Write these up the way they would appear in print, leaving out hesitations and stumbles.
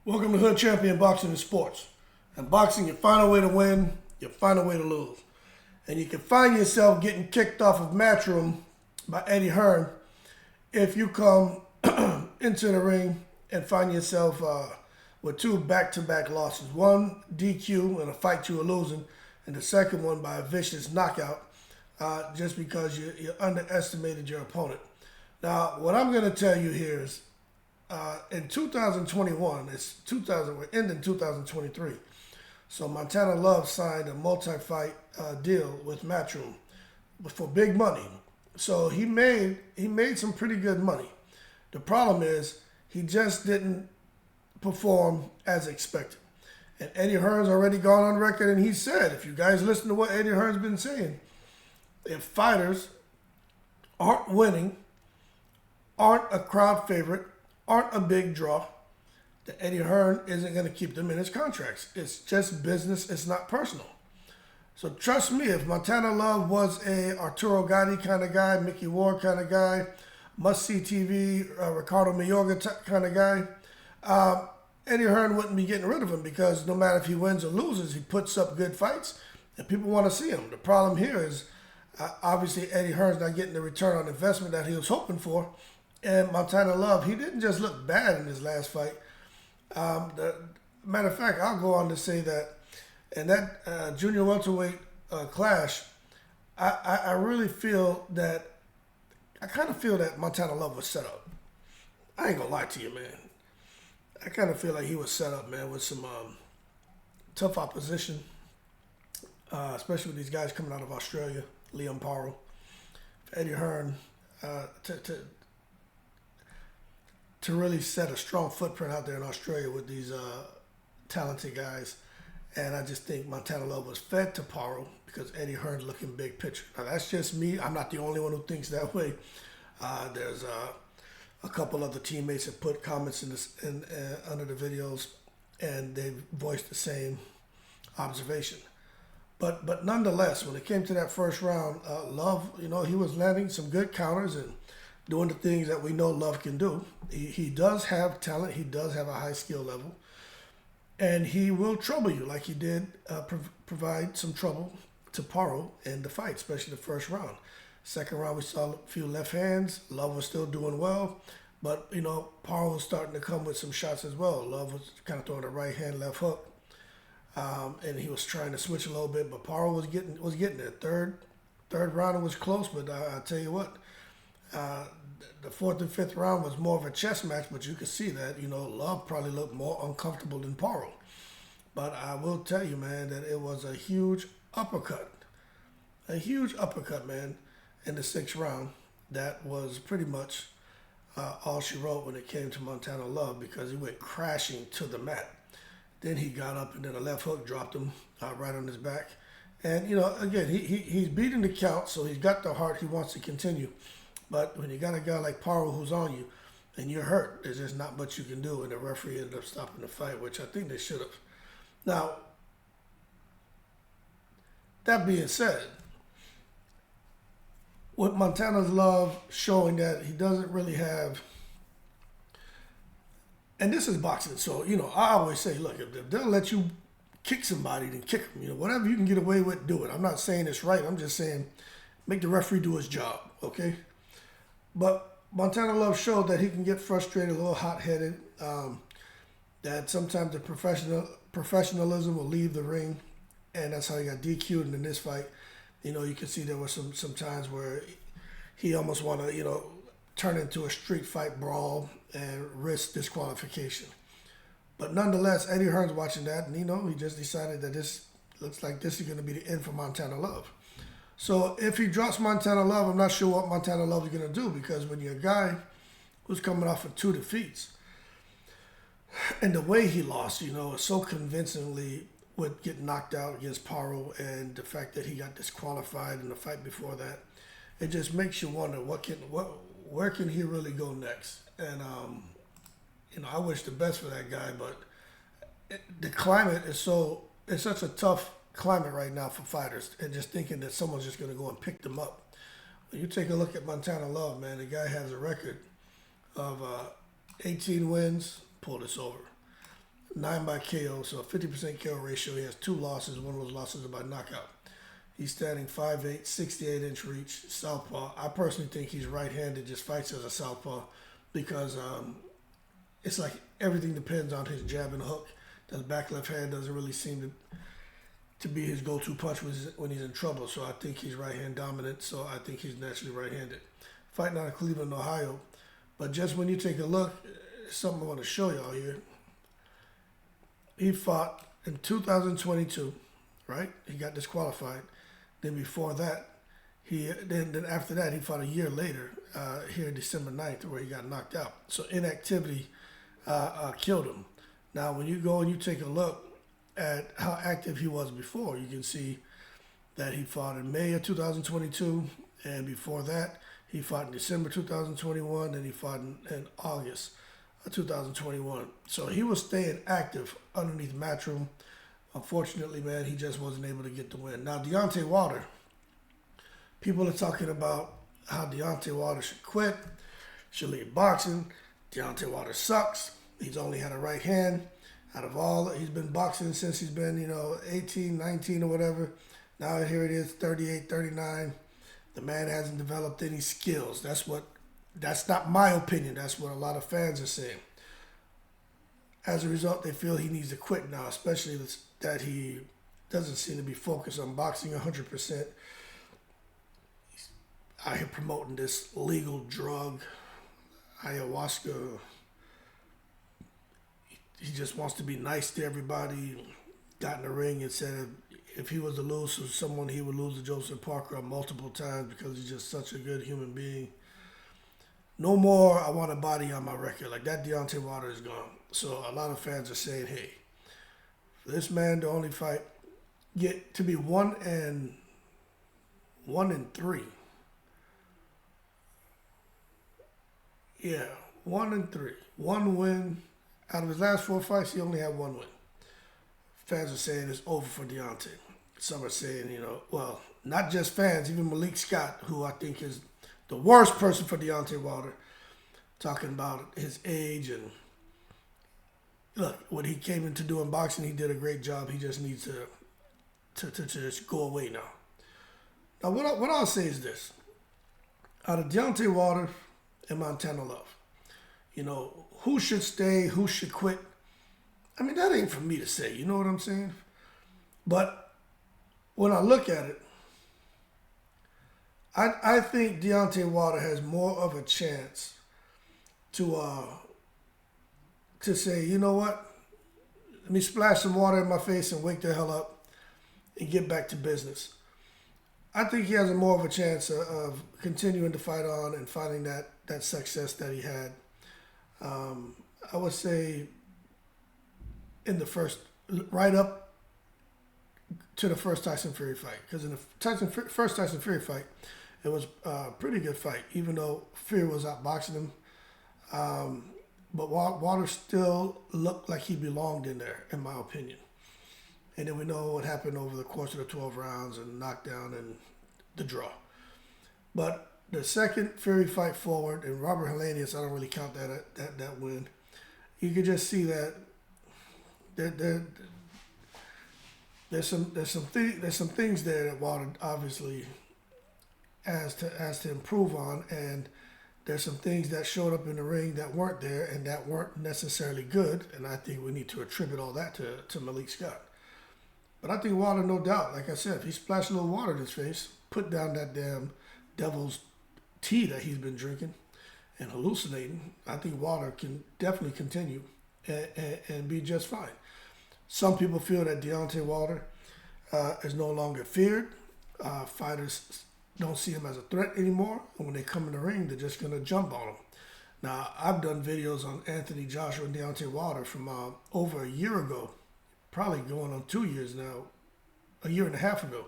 Welcome to Hood Champion Boxing and Sports. In boxing, you find a way to win, you find a way to lose. And you can find yourself getting kicked off of Matchroom by Eddie Hearn if you come into the ring and find yourself with two back-to-back losses. One DQ in a fight you were losing, and the second one by a vicious knockout just because you underestimated your opponent. Now, what I'm going to tell you here is in 2021, we're ending 2023. So Montana Love signed a multi-fight deal with Matchroom for big money. So he made some pretty good money. The problem is he just didn't perform as expected. And Eddie Hearn's already gone on record and he said, if you guys listen to what Eddie Hearn's been saying, if fighters aren't winning, aren't a crowd favorite, aren't a big draw, that Eddie Hearn isn't going to keep them in his contracts. It's just business. It's not personal. So trust me, if Montana Love was a Arturo Gatti kind of guy, Mickey Ward kind of guy, must-see TV, Ricardo Mayorga kind of guy, Eddie Hearn wouldn't be getting rid of him because no matter if he wins or loses, he puts up good fights and people want to see him. The problem here is obviously Eddie Hearn's not getting the return on investment that he was hoping for. And Montana Love, he didn't just look bad in his last fight. Matter of fact, I'll go on to say that in that junior welterweight clash, I really feel that, I kind of feel that Montana Love was set up. I ain't gonna lie to you, man. I kind of feel like he was set up, man, with some tough opposition, especially with these guys coming out of Australia, Liam Parle, Eddie Hearn, to really set a strong footprint out there in Australia with these talented guys. And I just think Montana Love was fed to Parle because Eddie Hearn's looking big picture. Now, that's just me. I'm not the only one who thinks that way. There's a couple other teammates that put comments under the videos, and they voiced the same observation. But nonetheless, when it came to that first round, Love, he was landing some good counters and doing the things that we know Love can do. He does have talent. He does have a high skill level. And he will trouble you like he did provide some trouble to Parle in the fight, especially the first round. Second round, we saw a few left hands. Love was still doing well. But, Parle was starting to come with some shots as well. Love was kind of throwing a right hand, left hook. And he was trying to switch a little bit, but Parle was getting there. Third round, it was close, but I'll tell you what. The fourth and fifth round was more of a chess match, but you could see that, Love probably looked more uncomfortable than Parle. But I will tell you, man, that it was a huge uppercut. A huge uppercut, man, in the sixth round. That was pretty much all she wrote when it came to Montana Love because he went crashing to the mat. Then he got up and then a left hook dropped him right on his back. And, again, he's beating the count, so he's got the heart. He wants to continue. But when you got a guy like Parle who's on you and you're hurt, there's just not much you can do. And the referee ended up stopping the fight, which I think they should have. Now, that being said, with Montana's Love showing that he doesn't really have, and this is boxing, so, I always say, look, if they'll let you kick somebody, then kick them. Whatever you can get away with, do it. I'm not saying it's right. I'm just saying make the referee do his job, okay? But Montana Love showed that he can get frustrated, a little hot-headed, that sometimes the professionalism will leave the ring, and that's how he got DQ'd in this fight. You can see there were some times where he almost wanted to, turn into a street fight brawl and risk disqualification. But nonetheless, Eddie Hearn's watching that, and he just decided that this looks like this is going to be the end for Montana Love. So if he drops Montana Love, I'm not sure what Montana Love is going to do because when you're a guy who's coming off of 2 defeats, and the way he lost, so convincingly with getting knocked out against Parle and the fact that he got disqualified in the fight before that, it just makes you wonder where can he really go next? And I wish the best for that guy, but the climate is such a tough climate right now for fighters, and just thinking that someone's just going to go and pick them up. When you take a look at Montana Love, man, the guy has a record of 18 wins. Pull this over. 9 by KO, so a 50% KO ratio. He has 2 losses. One of those losses is by knockout. He's standing 5'8", 68-inch reach, southpaw. I personally think he's right-handed, just fights as a southpaw because it's like everything depends on his jab and hook. That back left hand doesn't really seem to be his go-to punch when he's in trouble. So I think he's right-hand dominant, so I think he's naturally right-handed. Fighting out of Cleveland, Ohio. But just when you take a look, something I want to show y'all here. He fought in 2022, right? He got disqualified. Then before that, then after that, he fought a year later, here December 9th, where he got knocked out. So inactivity killed him. Now, when you go and you take a look at how active he was before, you can see that he fought in May of 2022, and before that, he fought in December 2021, and he fought in August of 2021. So he was staying active underneath Matchroom. Unfortunately, man, he just wasn't able to get the win. Now, Deontay Wilder, people are talking about how Deontay Wilder should quit, should leave boxing. Deontay Wilder sucks. He's only had a right hand. Out of all, he's been boxing since he's been, 18, 19 or whatever. Now here it is, 38, 39. The man hasn't developed any skills. That's not my opinion. That's what a lot of fans are saying. As a result, they feel he needs to quit now, especially that he doesn't seem to be focused on boxing 100%. He's out here promoting this legal drug, ayahuasca. He just wants to be nice to everybody. Got in the ring and said if he was to lose to someone, he would lose to Joseph Parker multiple times because he's just such a good human being. No more, I want a body on my record. Like that Deontay Wilder is gone. So a lot of fans are saying, hey, for this man to only fight, get to be 1-3. 1-3. One win. Out of his last 4 fights, he only had 1 win. Fans are saying it's over for Deontay. Some are saying, well, not just fans, even Malik Scott, who I think is the worst person for Deontay Wilder, talking about his age and look, what he came into doing boxing, he did a great job. He just needs to just go away now. Now, what I'll say is this. Out of Deontay Wilder and Montana Love, who should stay, who should quit? I mean, that ain't for me to say, you know what I'm saying? But when I look at it, I think Deontay Wilder has more of a chance to say, you know what? Let me splash some water in my face and wake the hell up and get back to business. I think he has more of a chance of continuing to fight on and finding that success that he had. I would say in the right up to the first Tyson Fury fight. Because in the first Tyson Fury fight, it was a pretty good fight, even though Fury was outboxing him. But Wilder still looked like he belonged in there, in my opinion. And then we know what happened over the course of the 12 rounds and knockdown and the draw. But the second Fury fight forward, and Robert Helenius, I don't really count that win. You could just see that there's some things there that Wilder obviously has to improve on, and there's some things that showed up in the ring that weren't there and that weren't necessarily good, and I think we need to attribute all that to Malik Scott. But I think Wilder, no doubt, like I said, if he splashed a little water in his face, put down that damn devil's tea that he's been drinking and hallucinating, I think Wilder can definitely continue and be just fine. Some people feel that Deontay Wilder is no longer feared. Fighters don't see him as a threat anymore, and when they come in the ring, they're just going to jump on him. Now, I've done videos on Anthony Joshua and Deontay Wilder from over a year ago, probably going on 2 years now, a year and a half ago,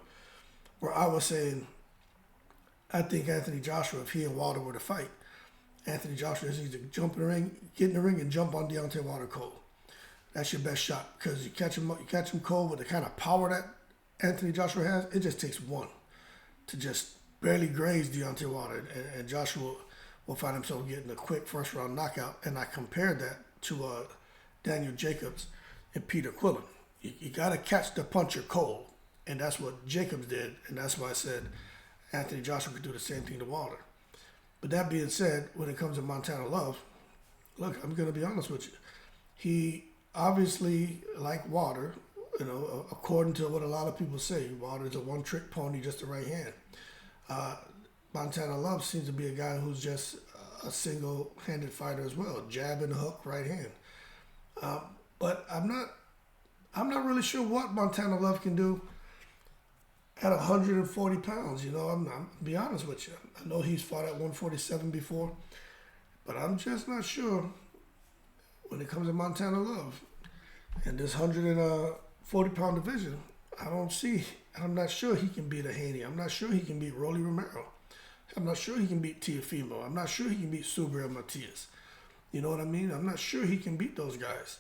where I was saying, I think Anthony Joshua, if he and Wilder were to fight, Anthony Joshua needs to jump in the ring, get in the ring, and jump on Deontay Wilder cold. That's your best shot, because you catch him cold with the kind of power that Anthony Joshua has. It just takes one to just barely graze Deontay Wilder, and Joshua will find himself getting a quick first round knockout. And I compared that to Daniel Jacobs. and Peter Quillen. You got to catch the puncher cold, and that's what Jacobs did, and that's why I said Anthony Joshua could do the same thing to Wilder. But that being said, when it comes to Montana Love, look, I'm going to be honest with you. He obviously, like Wilder, according to what a lot of people say, Wilder's a one-trick pony, just the right hand. Montana Love seems to be a guy who's just a single-handed fighter as well, jab and hook, right hand. But I'm not really sure what Montana Love can do at 140 pounds. I'm be honest with you. I know he's fought at 147 before, but I'm just not sure when it comes to Montana Love. And this 140-pound division, I'm not sure he can beat a Haney. I'm not sure he can beat Rolly Romero. I'm not sure he can beat Teofimo. I'm not sure he can beat Subriel Matias. You know what I mean? I'm not sure he can beat those guys.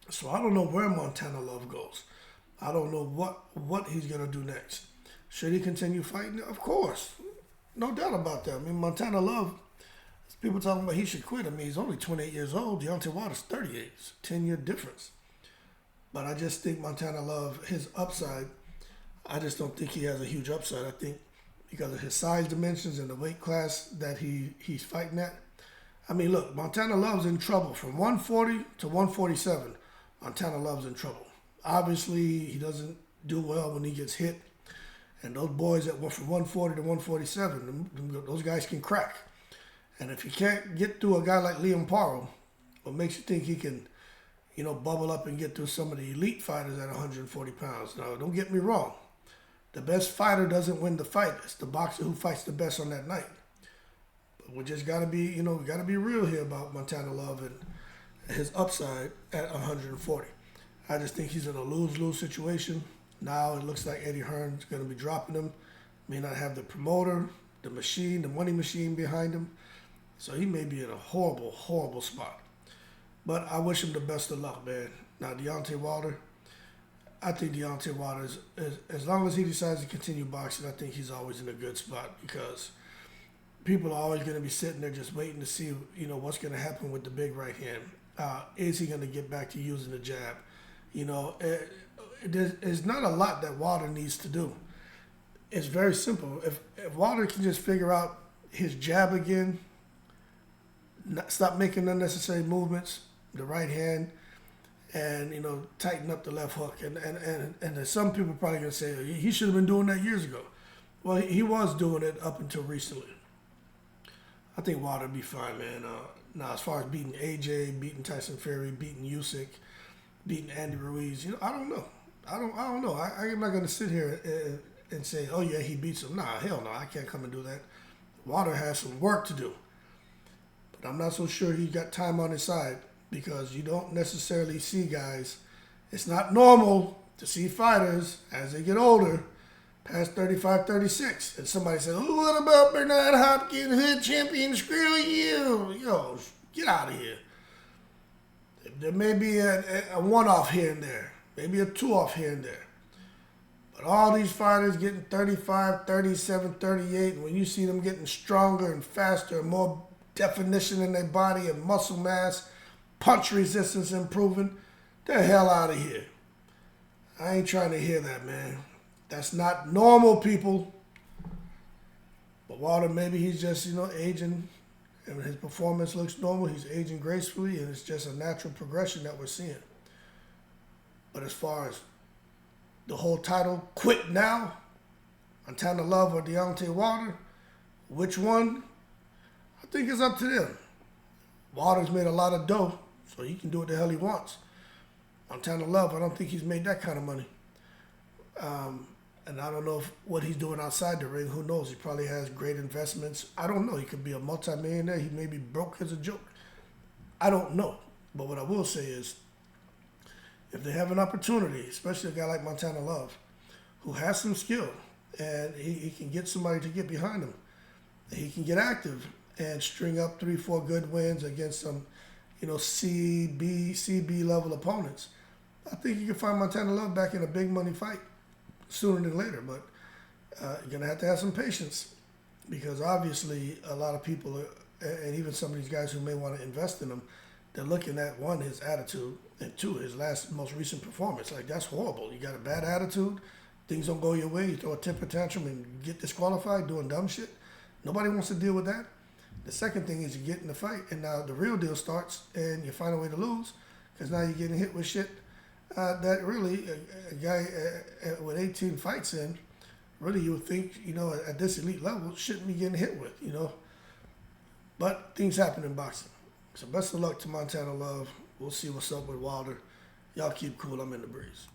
So I don't know where Montana Love goes. I don't know what he's going to do next. Should he continue fighting? Of course. No doubt about that. I mean, Montana Love, people talking about he should quit. I mean, he's only 28 years old. Deontay Wilder's 38. It's a 10-year difference. But I just think Montana Love, his upside, I just don't think he has a huge upside. I think because of his size dimensions and the weight class that he's fighting at. I mean, look, Montana Love's in trouble. From 140 to 147, Montana Love's in trouble. Obviously, he doesn't do well when he gets hit. And those boys that went from 140 to 147, those guys can crack. And if you can't get through a guy like Liam Paro, what makes you think he can, bubble up and get through some of the elite fighters at 140 pounds? Now, don't get me wrong. The best fighter doesn't win the fight. It's the boxer who fights the best on that night. But we just got to be, we got to be real here about Montana Love and his upside at 140. I just think he's in a lose-lose situation. Now it looks like Eddie Hearn's going to be dropping him. May not have the promoter, the machine, the money machine behind him. So he may be in a horrible, horrible spot. But I wish him the best of luck, man. Now, Deontay Wilder, I think Deontay Wilder, as long as he decides to continue boxing, I think he's always in a good spot because people are always going to be sitting there just waiting to see, what's going to happen with the big right hand. Is he going to get back to using the jab? There's not a lot that Wilder needs to do. It's very simple. If Wilder can just figure out his jab again, stop making unnecessary movements, the right hand, and tighten up the left hook. And some people are probably gonna say he should have been doing that years ago. Well, he was doing it up until recently. I think Wilder will be fine, man. Now, as far as beating AJ, beating Tyson Fury, beating Usyk, beating Andy Ruiz, I don't know. I don't know. I'm not gonna sit here and say, oh yeah, he beats him. Nah, hell no, I can't come and do that. Wilder has some work to do. But I'm not so sure he's got time on his side because you don't necessarily see guys. It's not normal to see fighters as they get older, past 35, 36. And somebody says, oh, what about Bernard Hopkins, hood champion? Screw you. Yo, get out of here. There may be a one-off here and there. Maybe a two-off here and there. But all these fighters getting 35, 37, 38, and when you see them getting stronger and faster and more definition in their body and muscle mass, punch resistance improving, the hell out of here. I ain't trying to hear that, man. That's not normal, people. But Wilder, maybe he's just, aging, and his performance looks normal. He's aging gracefully, and it's just a natural progression that we're seeing. But as far as the whole title, quit now, Montana Love or Deontay Wilder, which one? I think it's up to them. Wilder's made a lot of dough, so he can do what the hell he wants. Montana Love, I don't think he's made that kind of money. And I don't know what he's doing outside the ring. Who knows? He probably has great investments. I don't know. He could be a multimillionaire. He may be broke as a joke. I don't know. But what I will say is, if they have an opportunity, especially a guy like Montana Love, who has some skill, and he can get somebody to get behind him, he can get active and string up 3-4 good wins against some, CB level opponents. I think you can find Montana Love back in a big money fight sooner than later, but you're going to have some patience because obviously a lot of people, and even some of these guys who may want to invest in him, they're looking at, one, his attitude, and two, his most recent performance. Like, that's horrible. You got a bad attitude, things don't go your way, you throw a temper tantrum and get disqualified doing dumb shit. Nobody wants to deal with that. The second thing is you get in the fight, and now the real deal starts, and you find a way to lose, because now you're getting hit with shit that really, a guy with 18 fights in, really you would think, at this elite level, shouldn't be getting hit with, But things happen in boxing. So best of luck to Montana Love. We'll see what's up with Wilder. Y'all keep cool. I'm in the breeze.